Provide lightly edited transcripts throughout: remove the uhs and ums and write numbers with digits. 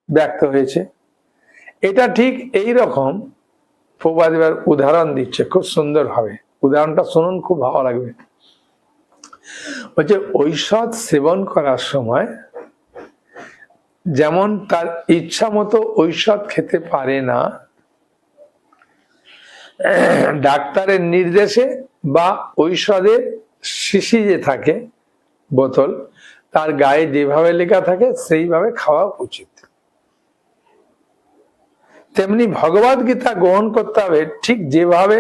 ব্যক্ত হয়েছে। এটা ঠিক এই রকম প্রভুপাদ এবার উদাহরণ দিচ্ছে খুব সুন্দর ভাবে। উদাহরণটা শুনুন, খুব ভালো লাগবে। বলছে ঔষধ সেবন করার সময় যেমন তার ইচ্ছা মতো ঔষধ খেতে পারে না, ডাক্তারের নির্দেশে বা ঔষধের শিশি যে থাকে বোতল, তার গায়ে যেভাবে লেখা থাকে সেইভাবে খাওয়া উচিত। তেমনি ভগবদ গীতা গ্রহণ করতে হবে ঠিক যেভাবে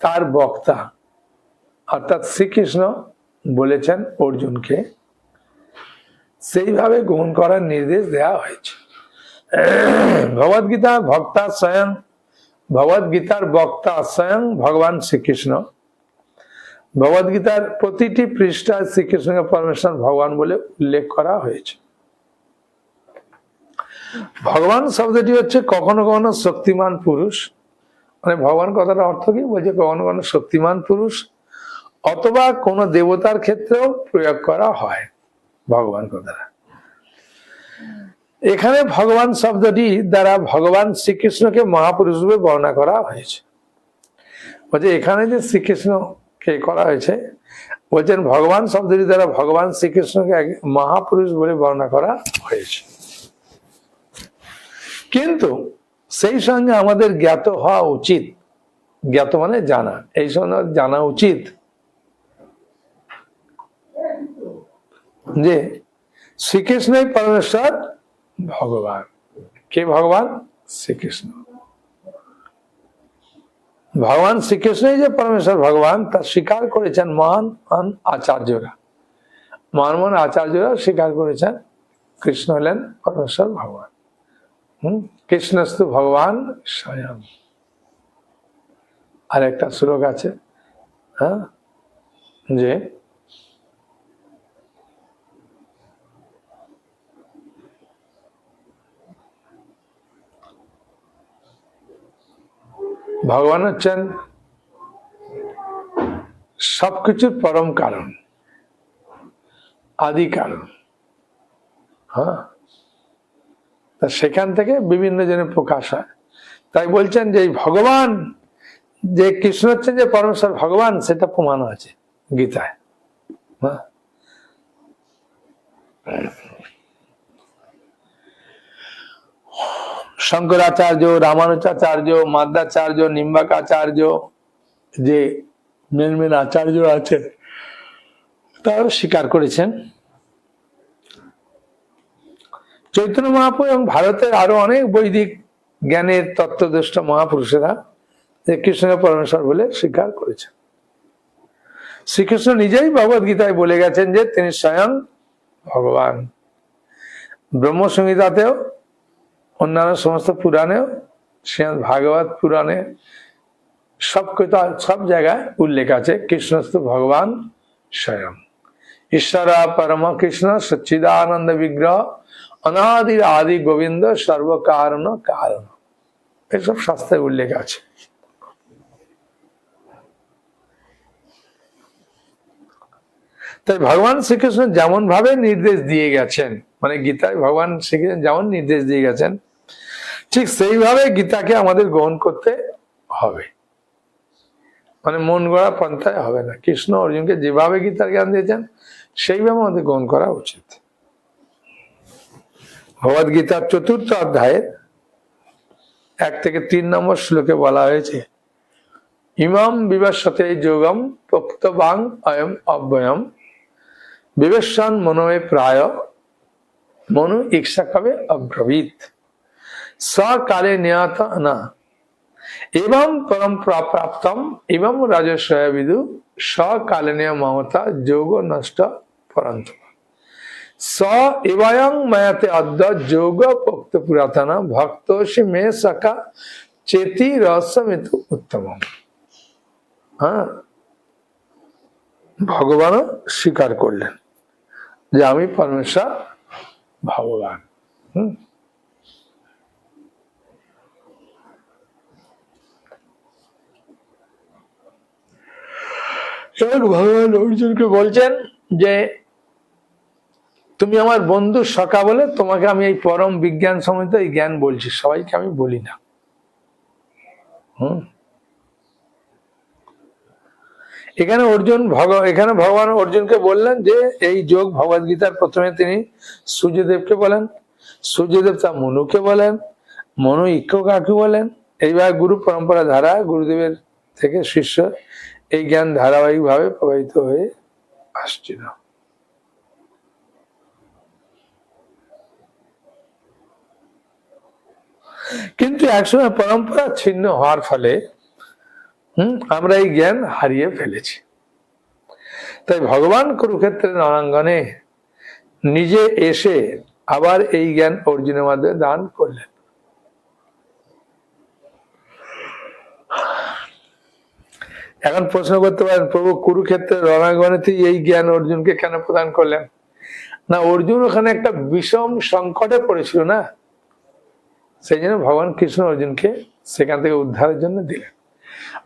তার বক্তা অর্থাৎ শ্রীকৃষ্ণ বলেছেন অর্জুনকে, সেইভাবে গ্রহণ করার নির্দেশ দেওয়া হয়েছে। ভগবদ গীতার বক্তা স্বয়ং, ভগবদ গীতার বক্তা স্বয়ং ভগবান শ্রীকৃষ্ণ। ভগবদ গীতার প্রতিটি পৃষ্ঠায় শ্রীকৃষ্ণকে পরমেশ্বর ভগবান বলে উল্লেখ করা হয়েছে। ভগবান শব্দটি হচ্ছে কখনো কখনো শক্তিমান পুরুষ, মানে ভগবান কথাটা অর্থ কি বলছে, কখনো কখনো শক্তিমান পুরুষ অথবা কোন দেবতার ক্ষেত্রেও প্রয়োগ করা হয় ভগবান কথাটা। এখানে ভগবান শব্দটি দ্বারা ভগবান শ্রীকৃষ্ণকে মহাপুরুষ রূপে বর্ণনা করা হয়েছে। বলছে এখানে যে শ্রীকৃষ্ণকে করা হয়েছে, বলছেন ভগবান শব্দটি দ্বারা ভগবান শ্রীকৃষ্ণকে মহাপুরুষ বলে বর্ণনা করা হয়েছে। কিন্তু সেই সঙ্গে আমাদের জ্ঞাত হওয়া উচিত, জ্ঞাত মানে জানা, এই সময় জানা উচিত যে শ্রীকৃষ্ণই পরমেশ্বর ভগবান। কে ভগবান? শ্রীকৃষ্ণ। ভগবান শ্রীকৃষ্ণই যে পরমেশ্বর ভগবান তা স্বীকার করেছেন মহান মহান আচার্যরা। মহান মহান আচার্যরা স্বীকার করেছেন কৃষ্ণ হলেন পরমেশ্বর ভগবান। কৃষ্ণস্তু ভগবান স্বয়ং। আর একটা শ্লোক আছে, হ্যাঁ, যে ভগবান হচ্ছেন সবকিছুর পরম কারণ, আদি কারণ। হ্যাঁ, সেখান থেকে বিভিন্ন জনের প্রকাশ হয়। তাই বলছেন যে ভগবান যে কৃষ্ণ হচ্ছেন যে পরমেশ্বর ভগবান, সেটা প্রমাণ আছে গীতায়। হ্যাঁ, শঙ্করাচার্য, রামানুজাচার্য, মাধ্বাচার্য, নিম্বাকাচার্য, যে মেন মেন আচার্য আছে তারাও স্বীকার করেছেন। চৈতন্য মহাপ্রভু এবং ভারতের আরো অনেক বৈদিক জ্ঞানের তত্ত্বদৃষ্ট মহাপুরুষেরা যে কৃষ্ণ পরমেশ্বর বলে স্বীকার করেছেন। শ্রীকৃষ্ণ নিজেই ভগবদ গীতায় বলে গেছেন যে তিনি স্বয়ং ভগবান। ব্রহ্মসংহিতাতেও, অন্যান্য সমস্ত পুরাণেও, শ্রীমদ্ ভাগবত পুরাণে সব জায়গায় উল্লেখ আছে কৃষ্ণস্তু ভগবান স্বয়ং। ঈশ্বর পরম কৃষ্ণ সচ্চিদানন্দ বিগ্রহ অনাদি আদি গোবিন্দ সর্বকারণ কারণ, এসব শাস্ত্রে উল্লেখ আছে। তাই ভগবান শ্রীকৃষ্ণ যেমন ভাবে নির্দেশ দিয়ে গেছেন, মানে গীতায় ভগবান শ্রীকৃষ্ণ যেমন নির্দেশ দিয়ে গেছেন, ঠিক সেইভাবে গীতাকে আমাদের গ্রহণ করতে হবে। মানে মন গড়া পন্থায় হবে না। কৃষ্ণ অর্জুনকে যেভাবে গীতার জ্ঞান দিয়েছেন সেইভাবে আমাদের গ্রহণ করা উচিত। ভগবদ গীতার ৪র্থ অধ্যায়ের ১ থেকে ৩ নম্বর শ্লোকে বলা হয়েছে, ইমাম বিবস্বতে যোগম প্রক্তবাং অয়ম অব্যয়ম বিবেশান মনোমে প্রায় মনু ইচ্ছা কবে অব্রবীত সকালে নিয়ত না এবং পরম্পরা প্রাপ্তম এবং রাজস্বয় বিদু সকালীন মমতা যোগ নষ্ট পরন্ত স এবয়ং ময়াতে অদ্য যোগ পোক্ত পুরাতন ভক্তোষি মে সখা চেতি রসমিতু উত্তম। হ্যাঁ, ভগবানও স্বীকার করলেন যে আমি পরমেশ্বর ভগবান। ভগবান অর্জুনকে বলছেন যে তুমি আমার বন্ধু সখা বলে তোমাকে আমি এই পরম বিজ্ঞান সম্বন্ধে এই জ্ঞান বলছি, সবাইকে আমি বলি না। এখানে এখানে ভগবান অর্জুনকে বললেন যে এই যোগ ভগবদ গীতার প্রথমে তিনি সূর্যদেবকে বলেন, সূর্যদেব তা মনুকে বলেন, মনু ইক্ষ্বাকুকে বলেন। এইভাবে গুরু পরম্পরা ধারা গুরুদেবের থেকে শিষ্য এই জ্ঞান ধারাবাহিক ভাবে প্রবাহিত হয়ে আসছিল। কিন্তু একসময় পরম্পরা ছিন্ন হওয়ার ফলে আমরা এই জ্ঞান হারিয়ে ফেলেছি। তাই ভগবান কুরুক্ষেত্রের রণাঙ্গনে নিজে এসে আবার এই জ্ঞান অর্জুনের মাধ্যমে দান করলেন। এখন প্রশ্ন করতে পারেন, প্রভু কুরুক্ষেত্রের রণাঙ্গনে এই জ্ঞান অর্জুনকে কেন প্রদান করলেন? না, অর্জুন ওখানে একটা বিষম সংকটে পড়েছিল না, সেই জন্য ভগবান কৃষ্ণ অর্জুনকে সেখান থেকে উদ্ধারের জন্য দিলেন।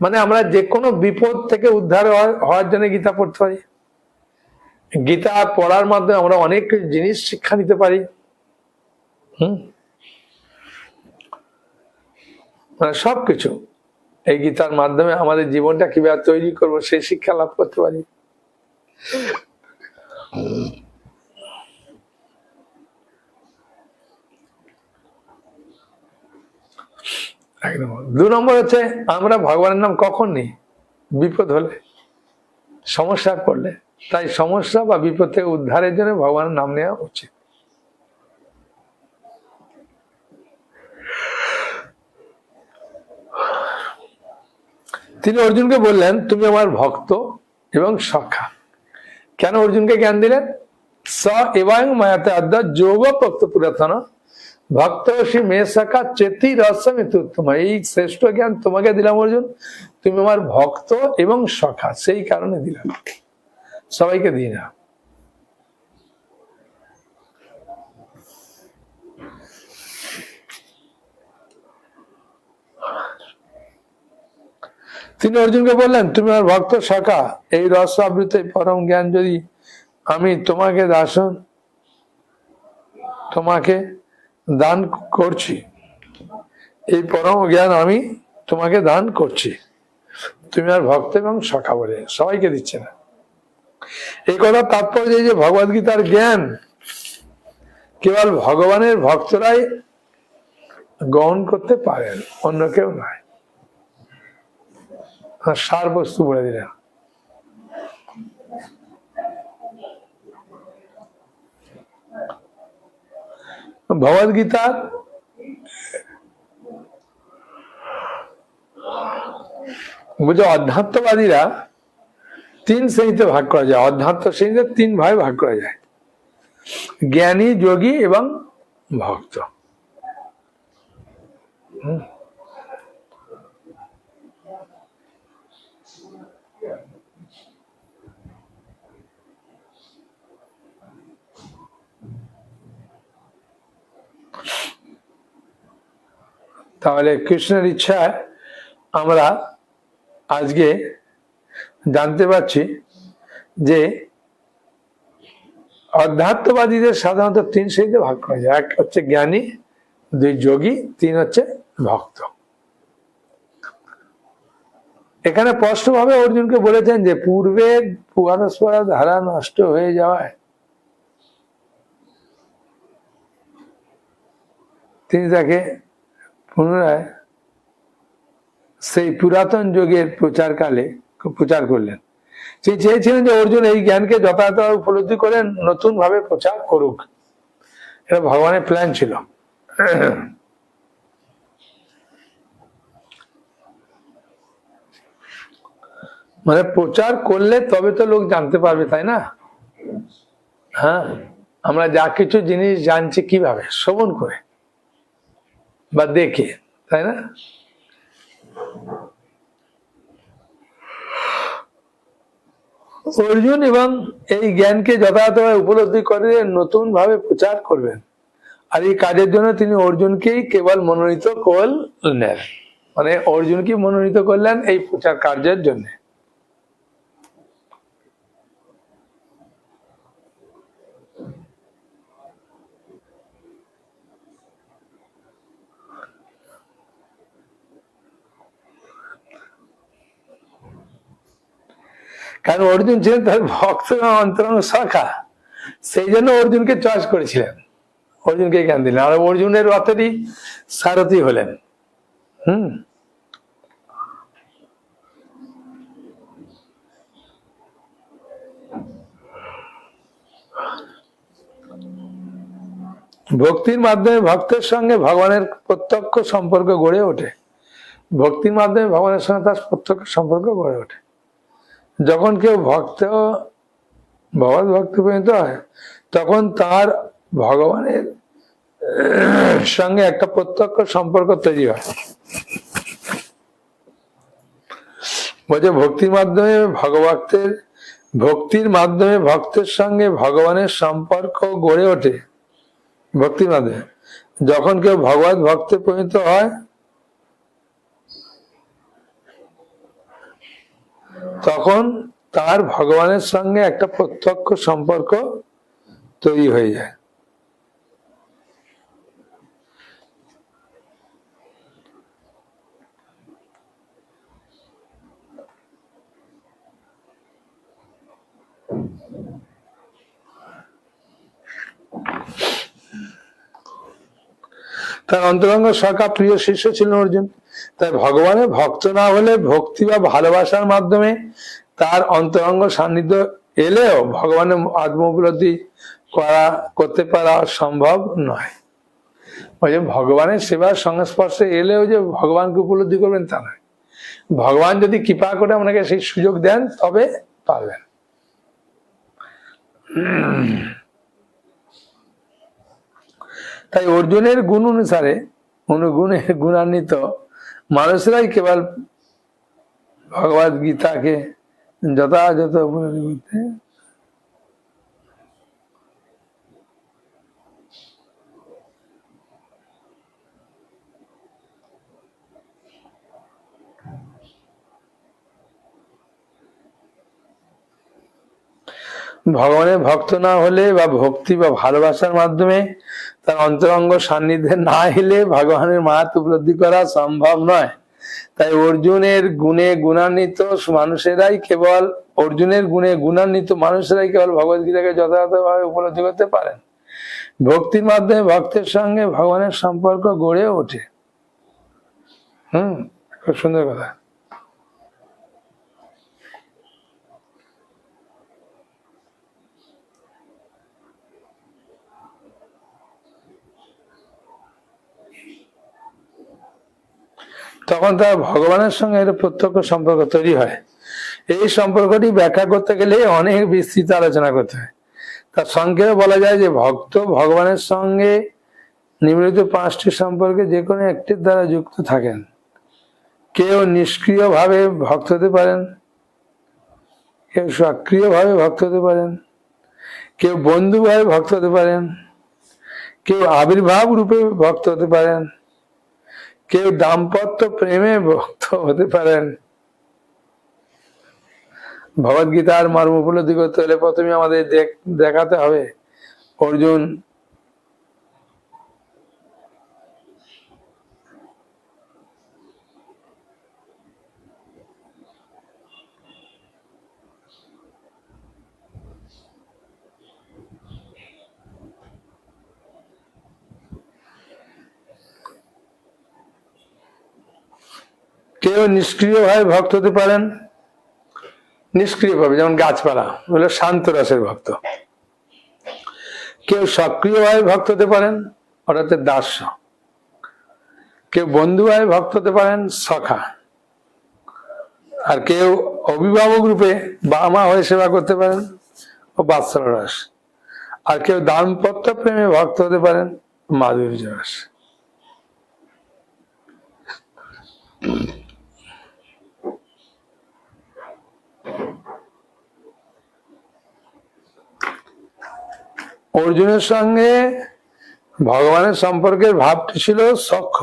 মানে আমরা যে কোনো বিপদ থেকে উদ্ধার হওয়ার জন্য গীতা পড়তে পারি। গীতা পড়ার মাধ্যমে আমরা অনেক জিনিস শিক্ষা নিতে পারি। মানে সবকিছু এই গীতার মাধ্যমে আমাদের জীবনটা কিভাবে তৈরি করবো সেই শিক্ষা লাভ করতে পারি। একদম। 2 নম্বর হচ্ছে আমরা ভগবানের নাম কখন নিই? বিপদ হলে, সমস্যা পড়লে। তাই সমস্যা বা বিপদ থেকে উদ্ধারের জন্য ভগবানের নাম নেওয়া উচিত। তিনি অর্জুনকে বললেন তুমি আমার ভক্ত এবং সখা। কেন অর্জুনকে জ্ঞান দিলেন? স এবং মায়াতে আদ্য যোগ ভক্ত পুরাতন ভক্ত মে সখা চেতি রহস্যমি তুত্তম। এই শ্রেষ্ঠ জ্ঞান তোমাকে দিলাম অর্জুন, তুমি আমার ভক্ত এবং সখা, সেই কারণে দিলাম, সবাইকে দিই না। তিনি অর্জুনকে বললেন তুমি আমার ভক্ত সখা, এই রস আবৃত পরম জ্ঞান যদি আমি তোমাকে তোমাকে দান করছি, এই পরম জ্ঞান আমি তোমাকে দান করছি, তুমি আর ভক্ত এবং সখা বলে, সবাইকে দিচ্ছে না। এই কথা তাৎপর্য এই যে ভগবদ গীতার জ্ঞান কেবল ভগবানের ভক্তরাই গ্রহণ করতে পারেন, অন্য কেউ নয়। সার বস্তু বলে দিলেন। ভগবদ গীতার বুঝো অধ্যাত্মবাদীরা 3 শ্রেণীতে ভাগ করা যায়। অধ্যাত্ম শ্রেণীতে 3 ভাগে ভাগ করা যায়, জ্ঞানী, যোগী এবং ভক্ত। তাহলে কৃষ্ণের ইচ্ছায় আমরা আজকে জানতে পারছি যে অধ্যাত্মবাদীদের সাধারণত 3 শ্রেণীতে ভাগ করা যায়। 1 হচ্ছে জ্ঞানী, 2 যোগী, 3 হচ্ছে ভক্ত। এখানে স্পষ্টভাবে অর্জুনকে বলেছেন যে পূর্বে পরস্পর ধারা নষ্ট হয়ে যাওয়ায় তিনি তাকে পুনরায় সেই পুরাতন যুগের প্রচার করলেন। তিনি চেয়েছিলেন যে অর্জুন এই জ্ঞানকে যথাযথ উপলব্ধি করেন, নতুন ভাবে প্রচার করুক। এটা ভগবানের প্ল্যান ছিল। মানে প্রচার করলে তবে তো লোক জানতে পারবে, তাই না? হ্যাঁ, আমরা যা কিছু জিনিস জানছি কিভাবে? শ্রবণ করে বা দেখে, তাই না? অর্জুন এবং এই জ্ঞানকে যথাযথভাবে উপলব্ধি করে নতুন ভাবে প্রচার করবেন, আর এই কাজের জন্য তিনি অর্জুনকেই কেবল মনোনীত করলেন। মানে অর্জুনকে মনোনীত করলেন এই প্রচার কার্যের জন্য। কারণ অর্জুন ছিলেন তার ভক্ত অন্তরঙ্গ শাখা, সেই জন্য অর্জুনকে চয়েস করেছিলেন, অর্জুনকে জ্ঞান দিলেন, আর অর্জুনের রথেরই সারথি হলেন। ভক্তির মাধ্যমে ভক্তের সঙ্গে ভগবানের প্রত্যক্ষ সম্পর্ক গড়ে ওঠে। ভক্তির মাধ্যমে ভগবানের সঙ্গে তার প্রত্যক্ষ সম্পর্ক গড়ে ওঠে। যখন কেউ ভগবত ভক্তি পরিণত হয়, তখন তার ভগবানের সঙ্গে একটা প্রত্যক্ষ সম্পর্ক তৈরি হয়। বলছে ভক্তির মাধ্যমে ভক্তের সঙ্গে ভগবানের সম্পর্ক গড়ে ওঠে। ভক্তির মাধ্যমে যখন কেউ ভগবত ভক্তে পরিণত হয়, তখন তার ভগবানের সঙ্গে একটা প্রত্যক্ষ সম্পর্ক তৈরি হয়ে যায়। তার অন্তরঙ্গ সখা প্রিয় শিষ্য ছিলেন অর্জুন। তাই ভগবানের ভক্ত না হলে ভক্তি বা ভালোবাসার মাধ্যমে তার অন্তরঙ্গ সান্নিধ্য এলেও ভগবানের আত্ম উপলব্ধি করতে পারা সম্ভব নয়। ওই যে ভগবানের সেবার সংস্পর্শে এলেও যে ভগবানকে উপলব্ধি করবেন তা নয়। ভগবান যদি কৃপা করে আপনাকে সেই সুযোগ দেন তবে পারবেন। তাই অর্জুনের গুণ অনুসারে গুণান্বিত মানুষরাই কেবল ভগবদ গীতাকে যথাযথ উপলব্ধি করতে ভগবানের ভক্ত না হলে বা ভক্তি বা ভালোবাসার মাধ্যমে তার অন্তরঙ্গ সান্নিধ্যে না এলে ভগবানের মাহাত্ম্য উপলব্ধি করা সম্ভব নয়। তাই অর্জুনের গুণে গুণান্বিত মানুষেরাই কেবল ভগবদ গীতাকে যথাযথভাবে উপলব্ধি করতে পারেন। ভক্তির মাধ্যমে ভক্তের সঙ্গে ভগবানের সম্পর্ক গড়ে ওঠে। খুব সুন্দর কথা। তখন তার ভগবানের সঙ্গে একটা প্রত্যক্ষ সম্পর্ক তৈরি হয়। এই সম্পর্কটি ব্যাখ্যা করতে গেলে অনেক বিস্তৃত আলোচনা করতে হয়। তার সংক্ষেপে বলা যায় যে ভক্ত ভগবানের সঙ্গে নিম্নলিখিত 5টি সম্পর্কে যে কোনো একটির দ্বারা যুক্ত থাকেন। কেউ নিষ্ক্রিয়ভাবে ভক্ত হতে পারেন, কেউ সক্রিয়ভাবে ভক্ত হতে পারেন, কেউ বন্ধুভাবে ভক্ত হতে পারেন, কেউ আবির্ভাব রূপে ভক্ত হতে পারেন, কেউ দাম্পত্য প্রেমে ভক্ত হতে পারেন। ভগবদ গীতার মর্ম উপলব্ধি করতে হলে প্রথমে আমাদের দেখাতে হবে অর্জুন কেউ নিষ্ক্রিয়ভাবে ভক্ত হতে পারেন, নিষ্ক্রিয়ভাবে, যেমন গাছপালা হলো শান্ত রসের ভক্ত। কেউ সক্রিয়ভাবে ভক্ত হতে পারেন, অর্থাৎ দাস্য। কেউ বন্ধুভাবে ভক্ত হতে পারেন, সখা। আর কেউ অভিভাবক রূপে বাবা মা হয়ে সেবা করতে পারেন, ও বাৎসল্য রস। আর কেউ দাম্পত্য প্রেমে ভক্ত হতে পারেন, মাধুর্য রস। অর্জুনের সঙ্গে ভগবানের সম্পর্কের ভাবটি ছিল সখ্য।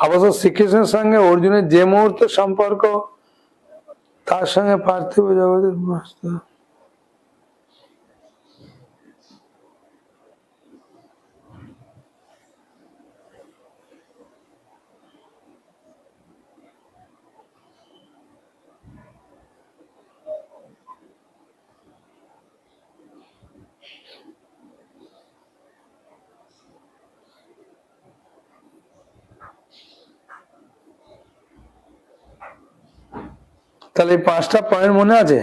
অবশ্য শ্রীকৃষ্ণের সঙ্গে অর্জুনের যে মুহূর্তে সম্পর্ক, তার সঙ্গে পার্থিব জগতের বস্তু তাহলে এই 5টা পয়েন্ট মনে আছে?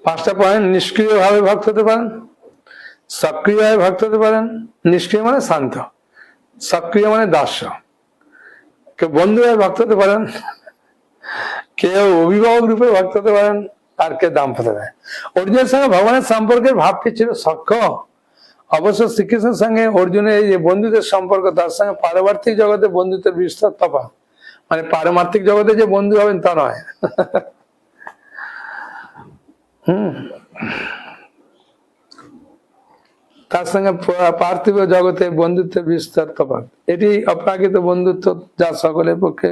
5টা পয়েন্ট: নিষ্ক্রিয় ভাবে ভক্ত হতে পারেন, সক্রিয় ভাবে ভক্ত হতে পারেন, নিষ্ক্রিয় মানে শান্ত, সক্রিয় মানে দাস্য, কেউ বন্ধু হয়ে ভক্ত হতে পারেন, কেউ অভিভাবক রূপে ভক্ত হতে পারেন, আর কেউ দাম্পত্য হয়। অর্জুনের সঙ্গে ভগবানের সম্পর্কের ভাবটি ছিল সখ্য। অবশ্য শ্রীকৃষ্ণের সঙ্গে অর্জুনের এই যে বন্ধুদের সম্পর্ক, তার সঙ্গে পারমার্থিক জগতে বন্ধুত্বের বিস্তর তফাৎ। মানে পারমার্থিক জগতে যে বন্ধু হবেন তা নয়। তার সঙ্গে পার্থিব জগতে বন্ধুত্বের বিস্তর তফাৎ। এটি অপ্রাকৃত বন্ধুত্ব, যা সকলের পক্ষে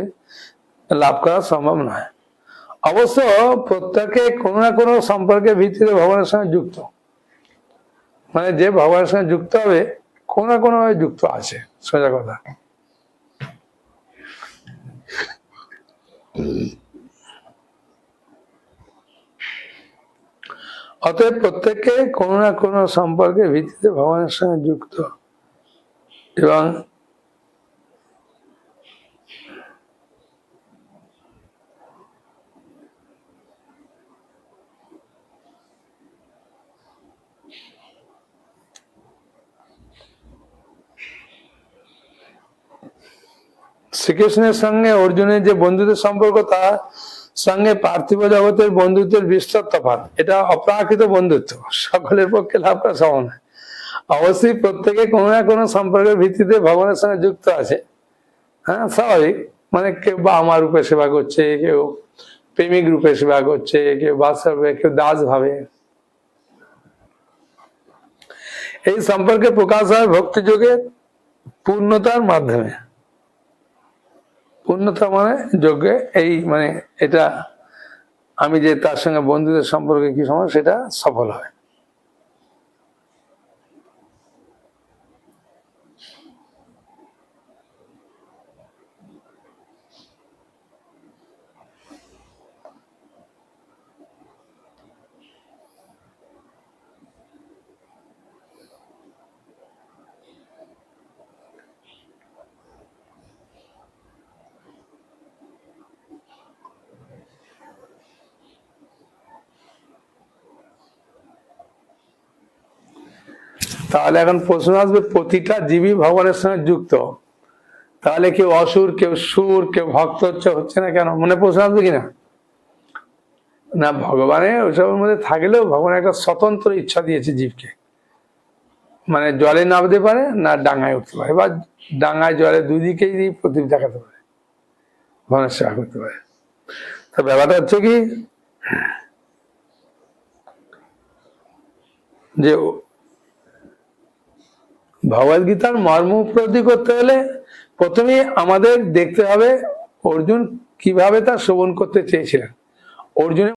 লাভ করা সম্ভব নয়। অবশ্য প্রত্যেকে কোনো না কোনো সম্পর্কের ভিত্তিতে ভগবানের সঙ্গে যুক্ত। মানে যে ভগবানের সঙ্গে যুক্ত হবে, কোনো না কোনো ভাবে যুক্ত আছে, সোজা কথা। অতএব প্রত্যেককে কোনো না কোনো সম্পর্কের ভিত্তিতে ভগবানের সঙ্গে যুক্ত এবং শ্রীকৃষ্ণের সঙ্গে অর্জুনের যে বন্ধুত্বের সম্পর্ক, তার সঙ্গে পার্থিব জগতের বন্ধুত্বের বিস্তর তফাৎ। এটা অপ্রাকৃত বন্ধুত্ব, সকলের পক্ষে লাভ করা সম্ভব নয়। অবশ্যই প্রত্যেকে কোনো না কোনো সম্পর্কের ভিত্তিতে ভগবানের সঙ্গে যুক্ত আছে। হ্যাঁ, স্বাভাবিক। মানে কেউ বাবা রূপে সেবা করছে, কেউ প্রেমিক রূপে সেবা করছে, কেউ বাদশা রূপে, কেউ দাস ভাবে। এই সম্পর্কে প্রকাশ হয় ভক্তি যোগে পূর্ণতার মাধ্যমে। পূর্ণতা মানে যোগ্যে, এই মানে এটা আমি যে তার সঙ্গে বন্ধুদের সম্পর্কে কি সময় সেটা সফল হয়। তাহলে এখন প্রশ্ন আসবে, প্রতিটা জীবী ভগবানের সঙ্গে যুক্ত, তাহলে কেউ অসুর, কেউ সুর, কেউ ভক্ত হচ্ছে না কেন? মনে প্রশ্ন আসবে কিনা? না, ভগবানের ওইসবের মধ্যে থাকলেও ভগবান একটা স্বতন্ত্র ইচ্ছা দিয়েছে জীবকে। মানে জলে নামতে পারে না ডাঙায় উঠতে পারে, বা ডাঙায় জলে দুদিকেই প্রদীপ দেখাতে পারে, ভগবানের সেবা করতে পারে। তো ব্যাপারটা হচ্ছে কি, যে ভগবদ গীতার মর্ম উপলব্ধি করতে হলে প্রথমে আমাদের দেখতে হবে অর্জুন কিভাবে তা শ্রবণ করতে চেয়েছিলেন। অর্জুনের